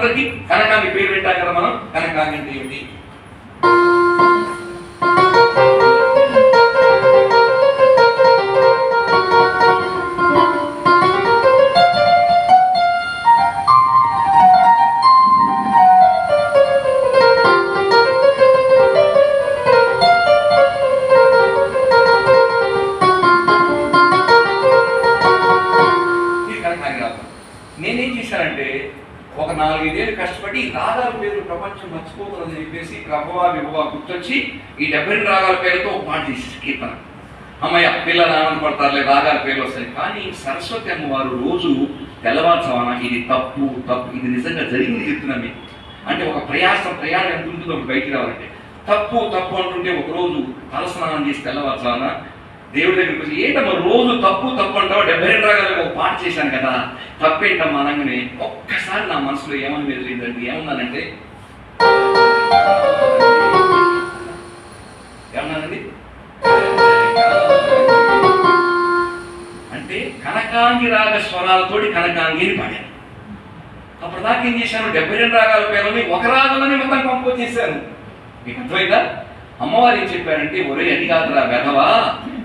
అందరికీ కనకాంగి పేరు పెట్టాం కదా మనం. కనకాంగి అంటే ఏమిటి? నేనేం చేశానంటే ఒక 4-5 ఏళ్ళు కష్టపడి రాగాల పేర్లు ప్రపంచం మర్చిపోకూడదని చెప్పేసి ప్రభావ విభవ గుర్తొచ్చి ఈ 72 రాగాల పేరుతో ఒక మాట తీసి కీర్తన. అమ్మయ్య పిల్లలు ఆనందపడతారులే, రాగాల పేర్లు వస్తాయి. కానీ సరస్వతి అమ్మవారు రోజు తెల్లవారుజామున ఇది తప్పు తప్పు, ఇది నిజంగా జరిగింది చెప్తున్నాను మీకు. అంటే ఒక ప్రయాణం ఎంత ఉంటుందో బయటికి రావాలంటే తప్పు తప్పు అంటుంటే ఒకరోజు తలస్నానం చేసి తెల్లవారుజామున దేవుడి దగ్గరికి వచ్చి, ఏంటమ్మా రోజు తప్పు తప్పు అంటావు, 72 రాగాలకు ఒక పాట చేశాను కదా, తప్పేంటమ్మా అనగానే ఒక్కసారి నా మనసులో ఏమని మెదిలిందండి. ఏమన్నానంటే ఏమన్నానండి అంటే కనకాంగి రాగ స్వరాలతోటి కనకాంగిని పాడాను. అప్పటిదాకా ఏం చేశాను, 72 రాగాల పేర్లని ఒక రాగంలోనే మొత్తం కంపోజ్ చేశాను. మీకు అర్థమైందా? అమ్మవారు ఏం చెప్పారంటే, ఒరే అది కాదురా వెధవా,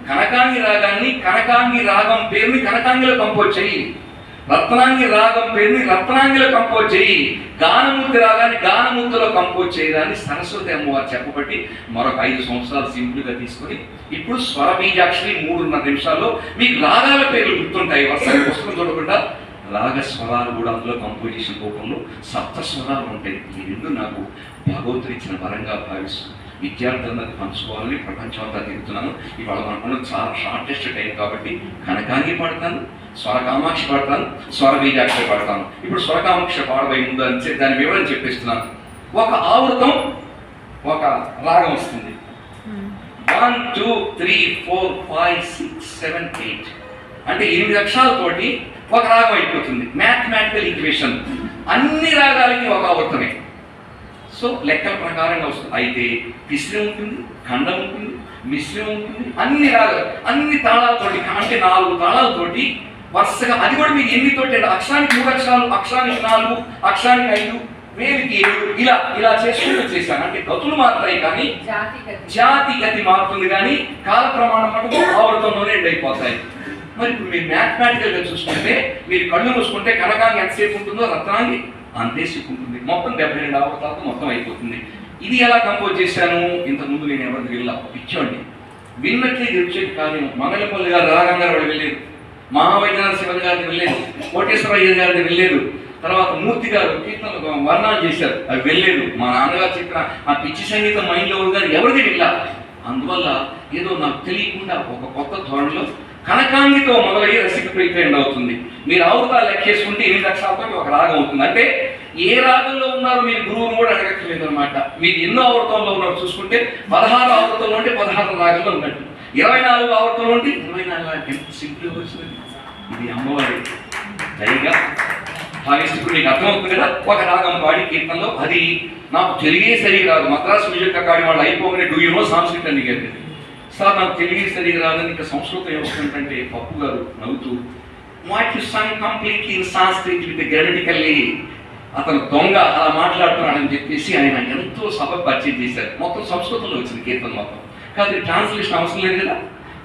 కనకాంగి రాగాన్ని కనకాంగి రాగం పేరుని కనకాంగిలో కంపోజ్ చెయ్యి, రత్నాంగి రాగం పేరుని రత్నాంగిలో కంపోజ్ చెయ్యి, గానమూర్తి రాగాన్ని గానమూర్తిలో కంపోజ్ చేయడాన్ని సరస్వతి అమ్మవారు చెప్పబట్టి మరొక 5 సంవత్సరాలు సింపుల్గా తీసుకొని ఇప్పుడు స్వర బీజాక్షరి 3.5 నిమిషాల్లో మీకు రాగాల పేర్లు గుర్తుంటాయి. వర్షాలు పుస్తకం చూడకుండా రాగ స్వరాలు కూడా అందులో కంపోజిషన్ రూపంలో సప్త స్వరాలు ఉంటాయి. ఈ రెండు నాకు భగవంతుడు ఇచ్చిన వరంగా భావిస్తూ విద్యార్థులందరికీ పంచుకోవాలని ప్రపంచం అంతా తిరుగుతున్నాను. ఇవాళ మనకున్న చాలా షార్టెస్ట్ టైం కాబట్టి కనకాంగి పాడతాను, స్వరకామాక్షి పాడతాను, స్వర బీజాక్షరి పాడతాను. ఇప్పుడు స్వరకామాక్షి పాడబోయే ముందు అని దాని వివరణ చెప్పిస్తున్నాను. ఒక ఆవృతం ఒక రాగం వస్తుంది. 1 2 3 4 5 6 7 8 అంటే 8 అక్షరాలతోటి ఒక రాగం అయిపోతుంది. Mathematical equation. అన్ని రాగాలకి ఒక ఆవృతమే. సో లెక్కల ప్రకారంగా వస్తుంది. అయితే తిస్రం ఉంటుంది, ఖండం ఉంటుంది, మిశ్రం ఉంటుంది, అన్ని రాగాలు అన్ని తాళాలతోటి, అంటే 4 తాళాలతోటి వరుసగా, అది కూడా మీకు ఎన్నితోటి, అక్షరానికి 3 అక్షరాలు, అక్షరానికి 4, అక్షరానికి 5, వేదికి 7, ఇలా చేసుకుంటూ చేశాను. అంటే గతులు మారుతాయి కానీ జాతి గతి మారుతుంది కానీ కాల ప్రమాణం మటుకు ఆవృతంలోనే ఎండ్ అయిపోతాయి. మరి ఇప్పుడు మీరు మ్యాథమెటికల్గా చూసుకుంటే, మీరు కళ్ళు మూసుకుంటే కనకాంగి ఎంతసేపు ఉంటుందో రత్నాంగి అంతేసేపు ఉంటుంది. మొత్తం 72 ఆవృతాలతో మొత్తం అయిపోతుంది. ఇది ఎలా కంపోజ్ చేశాను? ఇంతకుముందు నేను ఎవరికి వెళ్ళా, పిచ్చోండి విన్నట్లే గెలిచేది కాదు. మంగళపల్లి గారు రాగంగారు వాళ్ళు వెళ్ళలేదు, మహావైద్యనాథ శివన్ గారిని వెళ్ళలేదు, కోటేశ్వరయ్య గారిని వెళ్ళలేదు, తర్వాత మూర్తి గారు కీర్తనలు వర్ణాలు చేశారు, అవి వెళ్ళలేదు. మా నాన్నగారు చెప్పిన ఆ పిచ్చి సంగీతం మైండ్లో గారు ఎవరికి వెళ్ళా. అందువల్ల ఏదో నాకు తెలియకుండా ఒక కొత్త ధోరణిలో కనకాంగితో మొదలయ్యి రసిక ప్రీతి ఎండ్ అవుతుంది. మీరు ఆవృతాలు లెక్కేసుకుంటే 8 అక్షరాలతో ఒక రాగం అవుతుంది. అంటే ఏ రాగంలో ఉన్నారో మీరు గురువును కూడా అడగట్లేదు అనమాట. మీరు ఎన్నో ఆవృతంలో ఉన్నారో చూసుకుంటే 16 ఆవృతంలో ఉంటే 16 రాగంలో ఉన్నట్టు, 24 ఆవృతంలో ఉంటే 24 సింపుల్ వచ్చింది. ఇది అమ్మవారి దయగా భావిస్తూ మీకు అర్థమవుతుంది కదా. ఒక రాగం పాడి కీర్తనలో అది నాకు తెలుగే సరిగా రాదు. మద్రాసు మ్యూజిక్ అకాడమీ వాళ్ళు అయిపోగానే డూ యు నో సంస్కృతం అని అడిగారు. సార్ నాకు తెలుగు సరిగా రాదని, ఇంకా సంస్కృతం ఏమవుతుందంటే పప్పు గారు నవ్వుతూ, what you Sung completely in Sanskrit with grammatically, అతను దొంగ అలా మాట్లాడుతున్నాడని చెప్పేసి ఆయన ఎంతో సభ పరిచయం చేశారు. మొత్తం సంస్కృతంలో వచ్చింది కీర్తన మొత్తం. కాదు ట్రాన్స్లేషన్ అవసరం లేదు కదా,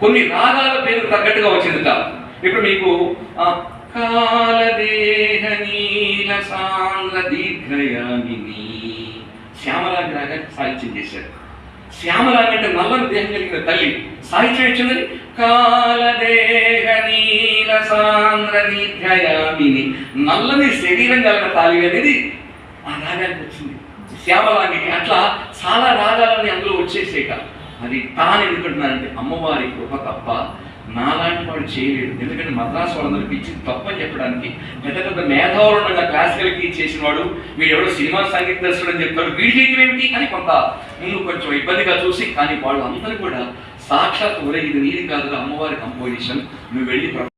కొన్ని రాగాల పేరు తగ్గట్టుగా వచ్చింది కదా. ఇప్పుడు మీకు కాలదేహ నీల సాంద్ర దీర్ఘయామిని శ్యామలాంగి రాగానికి సాహిత్యం చేశారు. శ్యామలాంగి అంటే నల్లని దేహం కలిగిన తల్లి. సాహిత్యం ఇచ్చిందని కాలదేహ నీల సాంద్ర దీర్ఘయామిని, నల్లని శరీరం కలిగిన తాలి అనేది ఆ రాగానికి వచ్చింది శ్యామలాంగికి. అట్లా చాలా రాగాలని అందులో వచ్చేసేక అది తాను ఎందుకంటున్నానంటే అమ్మవారి కృప తప్ప నాలాంటి వాడు చేయలేడు. ఎందుకంటే మద్రాసు వాళ్ళందరికీ ఇచ్చింది తప్పని చెప్పడానికి. పెద్ద పెద్ద మేధావులున్న క్లాసికల్కి చేసిన వాడు వీడు ఎవడో సినిమా సంగీత దర్శకుడు అని చెప్తాడు, వీడి చేయటం ఏమిటి అని కొంత ముందు కొంచెం ఇబ్బందిగా చూసి, కానీ వాళ్ళు అందరూ కూడా సాక్షాత్ ఒరే ఇది నీది కాదుగా అమ్మవారి కంపోజిషన్, నువ్వు వెళ్ళి